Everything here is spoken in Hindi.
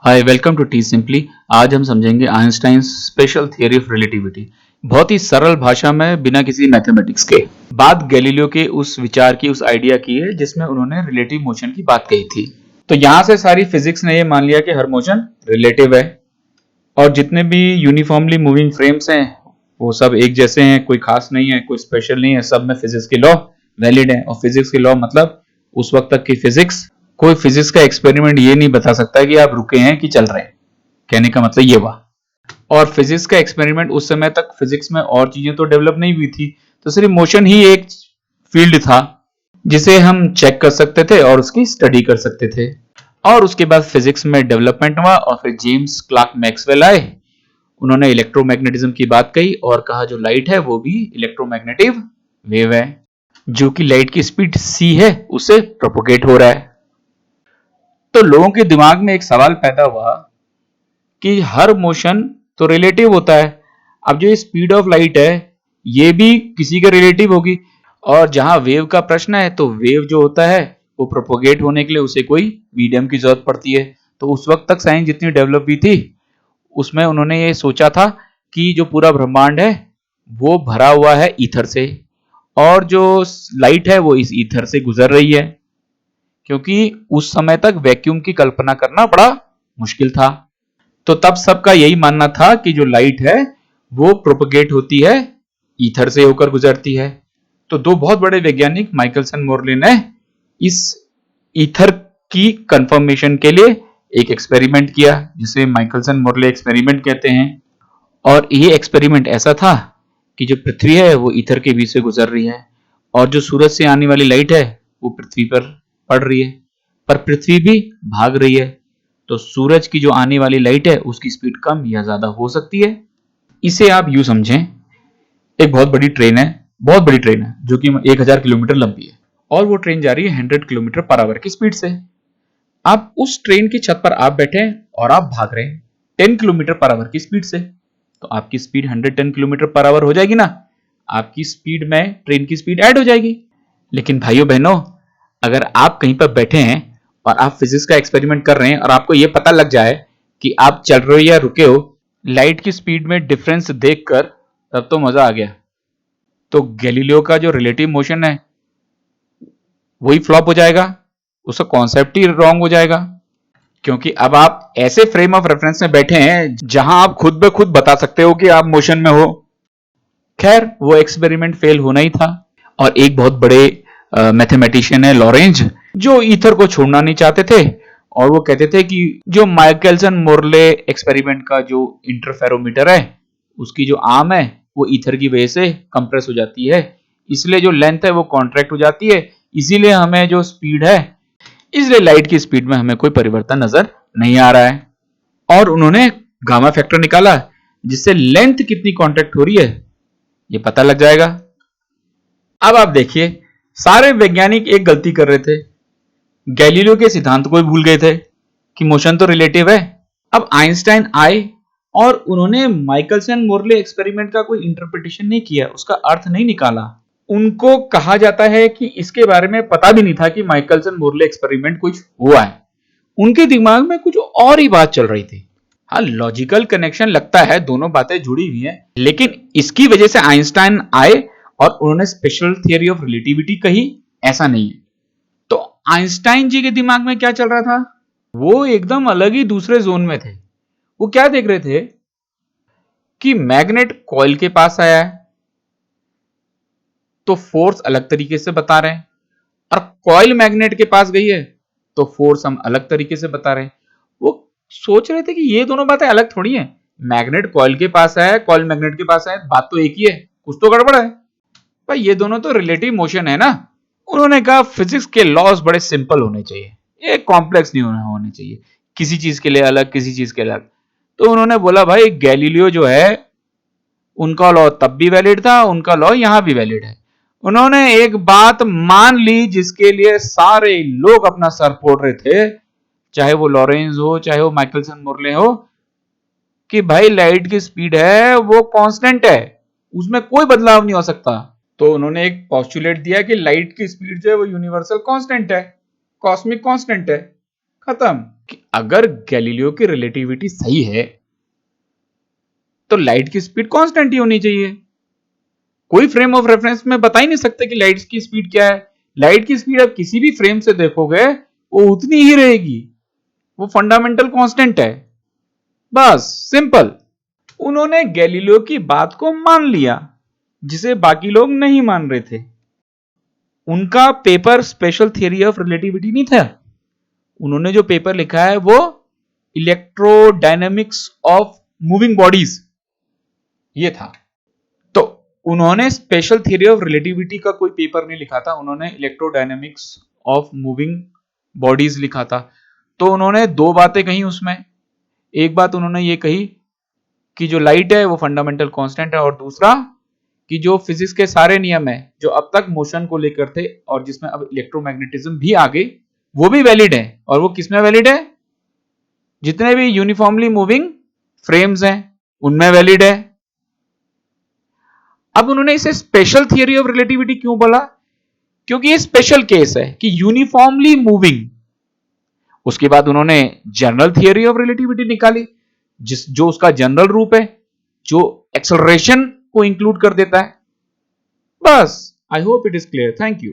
Hi welcome to T simply. आज हम समझेंगे Einstein special theory of relativity, बहुत ही सरल भाषा में बिना किसी मैथमेटिक्स के। बात गैलीलियो के उस विचार की, उस आइडिया की है जिसमें उन्होंने रिलेटिव मोशन की बात कही थी। तो यहां से सारी फिजिक्स ने ये मान लिया कि हर मोशन रिलेटिव है और जितने भी यूनिफॉर्मली मूविंग फ्रेम्स हैं वो सब एक जैसे हैं, कोई खास नहीं है, कोई स्पेशल नहीं है, सब में फिजिक्स के लॉ वैलिड है। और फिजिक्स के लॉ मतलब उस वक्त तक की फिजिक्स, कोई फिजिक्स का एक्सपेरिमेंट ये नहीं बता सकता कि आप रुके हैं कि चल रहे हैं। कहने का मतलब ये हुआ। और फिजिक्स का एक्सपेरिमेंट उस समय तक फिजिक्स में और चीजें तो डेवलप नहीं हुई थी, तो सिर्फ मोशन ही एक फील्ड था जिसे हम चेक कर सकते थे और उसकी स्टडी कर सकते थे। और उसके बाद फिजिक्स में डेवलपमेंट हुआ और फिर जेम्स क्लार्क मैक्सवेल आए। उन्होंने इलेक्ट्रोमैग्नेटिज्म की बात कही और कहा जो लाइट है वो भी इलेक्ट्रोमैग्नेटिव वेव है, जो कि लाइट की स्पीड c है उससे प्रोपोगेट हो रहा है। तो लोगों के दिमाग में एक सवाल पैदा हुआ कि हर मोशन तो रिलेटिव होता है, अब जो स्पीड ऑफ लाइट है ये भी किसी का रिलेटिव होगी। और जहां वेव का प्रश्न है तो वेव जो होता है वो प्रोपोगेट होने के लिए उसे कोई मीडियम की जरूरत पड़ती है। तो उस वक्त तक साइंस जितनी डेवलप हुई थी उसमें उन्होंने ये सोचा था कि जो पूरा ब्रह्मांड है वो भरा हुआ है ईथर से, और जो लाइट है वो इस ईथर से गुजर रही है, क्योंकि उस समय तक वैक्यूम की कल्पना करना बड़ा मुश्किल था। तो तब सबका यही मानना था कि जो लाइट है वो प्रोपगेट होती है, ईथर से होकर गुजरती है। तो दो बहुत बड़े वैज्ञानिक माइकलसन मोरले ने इस ईथर की कंफर्मेशन के लिए एक एक्सपेरिमेंट किया जिसे माइकलसन मोरले एक्सपेरिमेंट कहते हैं। और ये एक्सपेरिमेंट ऐसा था कि जो पृथ्वी है वो ईथर के बीच से गुजर रही है और जो सूरज से आने वाली लाइट है वो पृथ्वी पर पड़ रही है, पर पृथ्वी भी भाग रही है। तो सूरज की जो आने वाली लाइट है उसकी स्पीड कम या ज्यादा हो सकती है। इसे आप यूं समझें, एक बहुत बड़ी ट्रेन है, बहुत बड़ी ट्रेन है जो कि 1000 किलोमीटर लंबी है और वो ट्रेन जा रही है 100 किलोमीटर पर आवर की स्पीड से। आप उस ट्रेन की छत पर आप बैठे हैं और आप भाग रहे हैं 10 किलोमीटर पर आवर की स्पीड से, तो आपकी स्पीड 110 किलोमीटर पर आवर हो जाएगी ना। आपकी स्पीड में ट्रेन की स्पीड ऐड हो जाएगी। लेकिन भाइयों बहनों, अगर आप कहीं पर बैठे हैं और आप फिजिक्स का एक्सपेरिमेंट कर रहे हैं और आपको यह पता लग जाए कि आप चल रहे हो या रुके हो, लाइट की स्पीड में डिफरेंस देखकर, तब तो मजा आ गया। तो गैलीलियो का जो रिलेटिव मोशन है वही फ्लॉप हो जाएगा, उसका कॉन्सेप्ट ही रॉन्ग हो जाएगा। क्योंकि अब आप ऐसे फ्रेम ऑफ रेफरेंस में बैठे हैं जहां आप खुद ब खुद बता सकते हो कि आप मोशन में हो। खैर वो एक्सपेरिमेंट फेल होना ही था। और एक बहुत बड़े मैथमेटिशियन है लॉरेंज, जो ईथर को छोड़ना नहीं चाहते थे और वो कहते थे कि जो माइकलसन मोरले एक्सपेरिमेंट का जो इंटरफेरोमीटर है उसकी जो आर्म है वो ईथर की वजह से कंप्रेस हो जाती है, इसलिए जो लेंथ है वो कॉन्ट्रैक्ट हो जाती है, इसीलिए हमें जो स्पीड है, इसलिए लाइट की स्पीड में हमें कोई परिवर्तन नजर नहीं आ रहा है। और उन्होंने गामा फैक्टर निकाला जिससे लेंथ कितनी कॉन्ट्रैक्ट हो रही है ये पता लग जाएगा। अब आप देखिए, सारे वैज्ञानिक एक गलती कर रहे थे, गैलीलियो के सिद्धांत को भी भूल गए थे कि मोशन तो रिलेटिव है। अब आइंस्टाइन आए और उन्होंने माइकलसन मोरले एक्सपेरिमेंट का कोई इंटरप्रिटेशन नहीं किया, उसका अर्थ नहीं निकाला। उनको कहा जाता है कि इसके बारे में पता भी नहीं था कि माइकलसन मोरले एक्सपेरिमेंट कुछ हुआ है। उनके दिमाग में कुछ और ही बात चल रही थी। हाँ, लॉजिकल कनेक्शन लगता है, दोनों बातें जुड़ी हुई हैं, लेकिन इसकी वजह से आइंस्टाइन आए और उन्होंने स्पेशल थियरी ऑफ रिलेटिविटी कही, ऐसा नहीं है। तो आइंस्टाइन जी के दिमाग में क्या चल रहा था, वो एकदम अलग ही दूसरे जोन में थे। वो क्या देख रहे थे कि मैग्नेट कॉइल के पास आया है तो फोर्स अलग तरीके से बता रहे हैं, और कॉइल मैग्नेट के पास गई है तो फोर्स हम अलग तरीके से बता रहे हैं। वो सोच रहे थे कि ये दोनों बातें अलग थोड़ी हैं, मैग्नेट कॉइल के पास है, कॉइल मैग्नेट के पास है, बात तो एक ही है, कुछ तो गड़बड़ है भाई, ये दोनों तो रिलेटिव मोशन है ना। उन्होंने कहा फिजिक्स के लॉज बड़े सिंपल होने चाहिए, ये कॉम्प्लेक्स नहीं होने चाहिए, किसी चीज के लिए अलग किसी चीज के लिए अलग। तो उन्होंने बोला भाई गैलीलियो जो है उनका लॉ तब भी वैलिड था, उनका लॉ यहां भी वैलिड है। उन्होंने एक बात मान ली जिसके लिए सारे लोग अपना सर फोड़ रहे थे, चाहे वो लॉरेंज हो चाहे वो माइकलसन मोरले हो, कि भाई लाइट की स्पीड है वो कांस्टेंट है, उसमें कोई बदलाव नहीं हो सकता। तो उन्होंने एक पोस्टुलेट दिया कि लाइट की स्पीड जो है वो यूनिवर्सल कांस्टेंट है, कॉस्मिक कांस्टेंट है, खत्म। कि अगर गैलीलियो की रिलेटिविटी सही है तो लाइट की स्पीड कांस्टेंट ही होनी चाहिए। कोई फ्रेम ऑफ रेफरेंस में बता ही नहीं सकते कि लाइट की स्पीड क्या है। लाइट की स्पीड आप किसी भी फ्रेम से देखोगे वो उतनी ही रहेगी, वो फंडामेंटल कांस्टेंट है, बस सिंपल। उन्होंने गैलीलियो की बात को मान लिया जिसे बाकी लोग नहीं मान रहे थे। उनका paper special theory of relativity नहीं था, उन्होंने जो पेपर लिखा है वो इलेक्ट्रोडायनेमिक्स ऑफ मूविंग बॉडीज ये था। तो उन्होंने स्पेशल थियरी ऑफ रिलेटिविटी का कोई पेपर नहीं लिखा था, उन्होंने इलेक्ट्रोडायनेमिक्स ऑफ मूविंग बॉडीज लिखा था। तो उन्होंने दो बातें कही उसमें। एक बात उन्होंने ये कही कि जो लाइट है वो फंडामेंटल कांस्टेंट है, और दूसरा कि जो फिजिक्स के सारे नियम है जो अब तक मोशन को लेकर थे और जिसमें अब इलेक्ट्रोमैग्नेटिज्म भी आ गई, वो भी वैलिड है। और वो किसमें वैलिड है? जितने भी यूनिफॉर्मली मूविंग फ्रेम्स हैं उनमें वैलिड है। अब उन्होंने इसे स्पेशल थियरी ऑफ रिलेटिविटी क्यों बोला? क्योंकि ये स्पेशल केस है कि यूनिफॉर्मली मूविंग। उसके बाद उन्होंने जनरल थियरी ऑफ रिलेटिविटी निकाली जो उसका जनरल रूप है, जो एक्सेलरेशन को इंक्लूड कर देता है। बस, I hope it is clear. Thank you.